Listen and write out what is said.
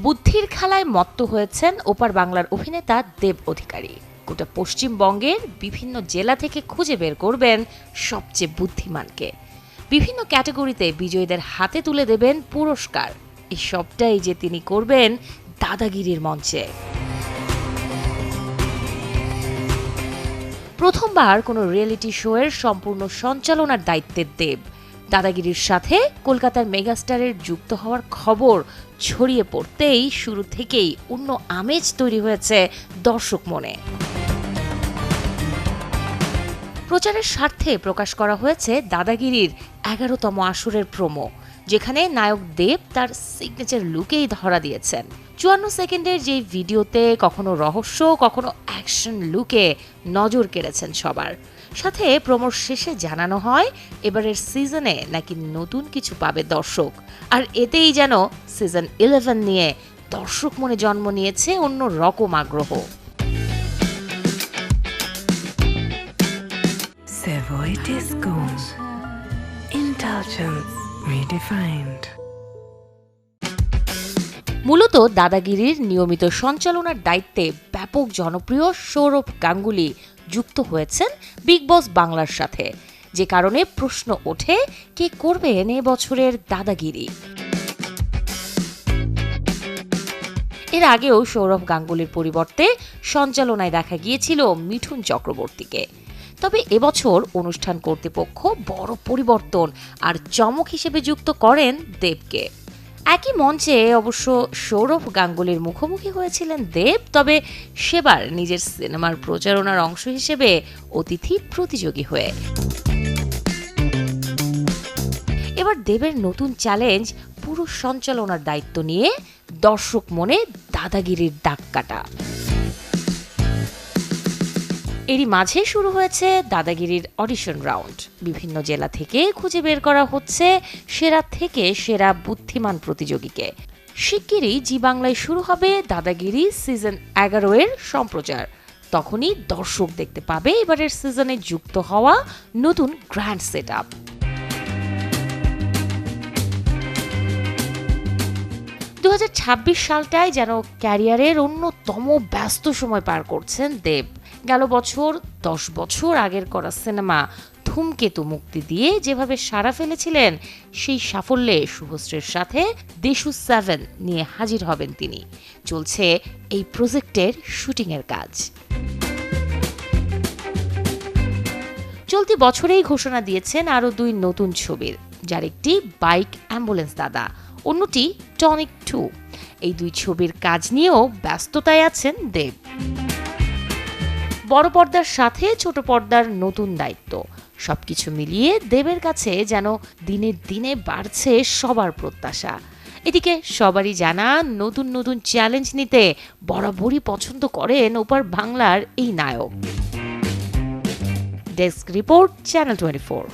বুদ্ধির খেলায় মত্ত হয়েছেন ওপার বাংলার অভিনেতা দেব অধিকারী। গোটা পশ্চিমবঙ্গের বিভিন্ন জেলা থেকে খুঁজে বের করবেন সবচেয়ে বুদ্ধিমানকে। বিভিন্ন ক্যাটাগরিতে বিজয়ীদের হাতে তুলে দেবেন পুরস্কার। এই সবটাই যে তিনি করবেন দাদাগিরির মঞ্চে। প্রথমবার কোনো রিয়েলিটি শো এর সম্পূর্ণ সঞ্চালনার দায়িত্বের দেব। দাদাগিরির সাথে কলকাতার মেগাস্টারের যুক্ত হওয়ার খবর ছড়িয়ে পড়তেই শুরু থেকেই অন্য আমেজ তৈরি হয়েছে দর্শক মনে। প্রচারের স্বার্থে প্রকাশ করা হয়েছে দাদাগিরির 11তম আসরের প্রোমো, যেখানে নায়ক দেব তার সিগনেচার লুকেই ধরা দিয়েছেন। 54 সেকেন্ডের যে ভিডিওতে কখনো রহস্য কখনো অ্যাকশন লুকে নজর কেড়েছেন সবার। সাথে প্রোমোর শেষে জানানো হয় এবারের সিজনে নাকি নতুন কিছু পাবে দর্শক, আর এতেই যেন সিজন 11 নিয়ে দর্শক মনে জন্ম নিয়েছে অন্য রকম আগ্রহ। Savoy Disco. Indulgence redefined. মূলত দাদাগিরির নিয়মিত সঞ্চালনার দায়িত্বে ব্যাপক জনপ্রিয় সৌরভ গাঙ্গুলি যুক্ত হয়েছেন বিগ বস বাংলার সাথে, যে কারণে প্রশ্ন ওঠে কে করবেন এ বছরের দাদাগিরি। এর আগেও সৌরভ গাঙ্গুলির পরিবর্তে সঞ্চালনায় দেখা গিয়েছিল মিঠুন চক্রবর্তীকে। তবে এবছর অনুষ্ঠান কর্তৃপক্ষ বড় পরিবর্তন আর চমক হিসেবে যুক্ত করেন দেবকে। একই মঞ্চে অবশ্য সৌরভ গাঙ্গুলির মুখোমুখি হয়েছিলেন দেব, তবে সেবার নিজের সিনেমার প্রচারণার অংশ হিসেবে অতিথি প্রতিযোগী হয়ে। এবার দেবের নতুন চ্যালেঞ্জ পুরো সঞ্চালনার দায়িত্ব নিয়ে দর্শক মনে দাদাগিরির দাগ কাটা। এরই মাঝে শুরু হয়েছে দাদাগিরির অডিশন রাউন্ড। বিভিন্ন জেলা থেকে খুঁজে বের করা হচ্ছে সেরা থেকে সেরা বুদ্ধিমান প্রতিযোগীকে। শিগগিরই জি বাংলায় শুরু হবে দাদাগিরি সিজন 11 এর সম্প্রচার। তখনই দর্শক দেখতে পাবে এবারের সিজনে যুক্ত হওয়া নতুন গ্র্যান্ড সেটআপ। 2026 সালটায় যেন ক্যারিয়ারের অন্যতম ব্যস্ত সময় পার করছেন দেব। গেল বছর 10 বছর আগের করা সিনেমা ধূমকেতু মুক্তি দিয়ে যেভাবে সাড়া ফেলেছিলেন, সেই সাফল্যে শুভশ্রীর সাথে দেশু 7 নিয়ে হাজির হবেন তিনি। চলছে এই প্রজেক্টের শুটিংয়ের কাজ। চলতি বছরেই ঘোষণা দিয়েছেন আরও 2 নতুন ছবির, যার একটি বাইক অ্যাম্বুলেন্স দাদা, অন্যটি টনিক 2। এই 2 ছবির কাজ নিয়েও ব্যস্ততায় আছেন দেব। বড় পর্দার সাথে ছোট পর্দার নতুন দায়িত্ব, সবকিছু মিলিয়ে দেবের কাছে যেন দিনে দিনে বাড়ছে সবার প্রত্যাশা। এদিকে সবারই জানা নতুন নতুন চ্যালেঞ্জ নিতে বরাবরই পছন্দ করেন ওপার বাংলার এই নায়ক। Desk report, channel 24।